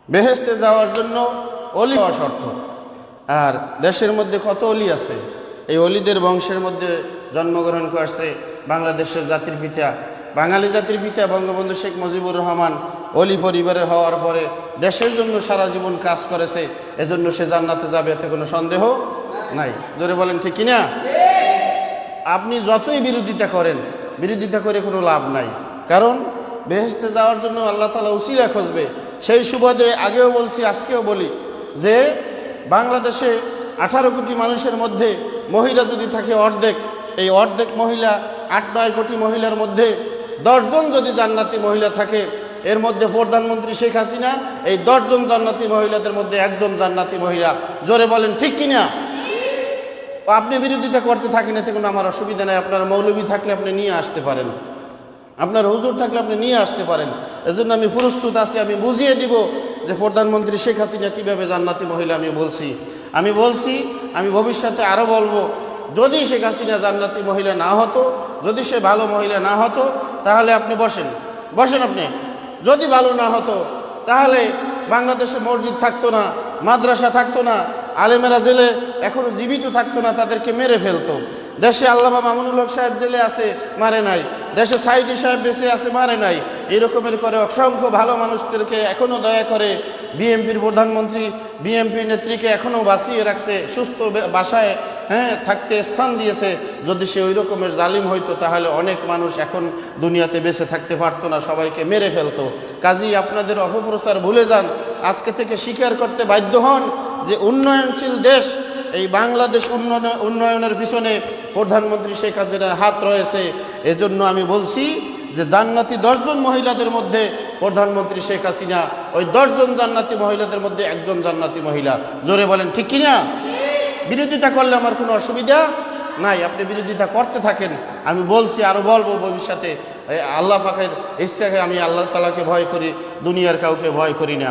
বেহেশতে যাওয়ার জন্য অলি হওয়া শর্ত। আর দেশের মধ্যে কত অলি আছে, এই অলিদের বংশের মধ্যে জন্মগ্রহণ করছে বাংলাদেশের জাতির পিতা, বাঙালি জাতির পিতা বঙ্গবন্ধু শেখ মুজিবুর রহমান। অলি পরিবারের হওয়ার পরে দেশের জন্য সারা জীবন কাজ করেছে, এজন্য সে জান্নাতে যাবে, এতে কোনো সন্দেহ নাই। জোরে বলেন ঠিক কিনা? আপনি যতই বিরোধিতা করেন, বিরোধিতা করে কোনো লাভ নাই, কারণ বেহেশতে যাওয়ার জন্য আল্লাহ তাআলা উসিলা খুঁজবে। সেই সুবাদে আগেও বলছি, আজকেও বলি যে বাংলাদেশে 18 কোটি মানুষের মধ্যে মহিলা যদি থাকে অর্ধেক, এই অর্ধেক মহিলা 8-9 কোটি মহিলার মধ্যে 10 জন যদি জান্নাতি মহিলা থাকে, এর মধ্যে প্রধানমন্ত্রী শেখ হাসিনা এই 10 জন জান্নাতি মহিলাদের মধ্যে একজন জান্নাতি মহিলা। জোরে বলেন ঠিক কিনা? আপনি বিরোধিতা করতে থাকেন, এতে কোনো আমার অসুবিধা নাই। আপনার মৌলবী থাকলে আপনি নিয়ে আসতে পারেন, আপনার হুজুর থাকলে আপনি নিয়ে আসতে পারেন। এজন্য আমি প্রস্তুত আছি, আমি বুঝিয়ে দিব যে প্রধানমন্ত্রী শেখ হাসিনা কীভাবে জান্নাতি মহিলা। আমি বলছি, আমি ভবিষ্যতে আরও বলবো, যদি শেখ হাসিনা জান্নাতি মহিলা না হতো, যদি সে ভালো মহিলা না হতো, তাহলে আপনি বসেন আপনি। যদি ভালো না হতো তাহলে বাংলাদেশে মসজিদ থাকতো না, মাদ্রাসা থাকতো না, আলেমেরা জেলে এখনো জীবিত থাকতো না, তাদেরকে মেরে ফেলতো। দেশে আল্লামা মামুনুল হক সাহেব জেলে আছে, মারে নাই। দেশে সাইদি সাহেব বেঁচে আছে, মারে নাই। এরকমের করে অসংখ্য ভালো মানুষদেরকে এখনো দয়া করে বিএনপির প্রধানমন্ত্রী, বিএনপির নেত্রীকে এখনো বাঁচিয়ে রাখছে, সুস্থ বাসায় থাকতে স্থান দিয়েছে। যদি সে ওই রকমের জালিম হইতো, তাহলে অনেক মানুষ এখন দুনিয়াতে বেঁচে থাকতে পারতো না, সবাইকে মেরে ফেলতো। কাজেই আপনাদের অপপ্রচার ভুলে যান, আজকে থেকে স্বীকার করতে বাধ্য হন যে উন্নয়নশীল দেশ এই বাংলাদেশ উন্নয়নের পিছনে প্রধানমন্ত্রী শেখ হাসিনার হাত রয়েছে। এজন্য আমি বলছি যে জান্নাতি 10 জন মহিলাদের মধ্যে প্রধানমন্ত্রী শেখ হাসিনা, ওই 10 জন জান্নাতি মহিলাদের মধ্যে একজন জান্নাতি মহিলা। জোরে বলেন ঠিক কিনা? বিরোধিতা করলে আমার কোনো অসুবিধা নাই, আপনি বিরোধিতা করতে থাকেন। আমি বলছি, আরো বলবো ভবিষ্যতে। আল্লাহ পাকের ইচ্ছাকে আমি আল্লাহ তাআলাকে ভয় করি, দুনিয়ার কাউকে ভয় করি না।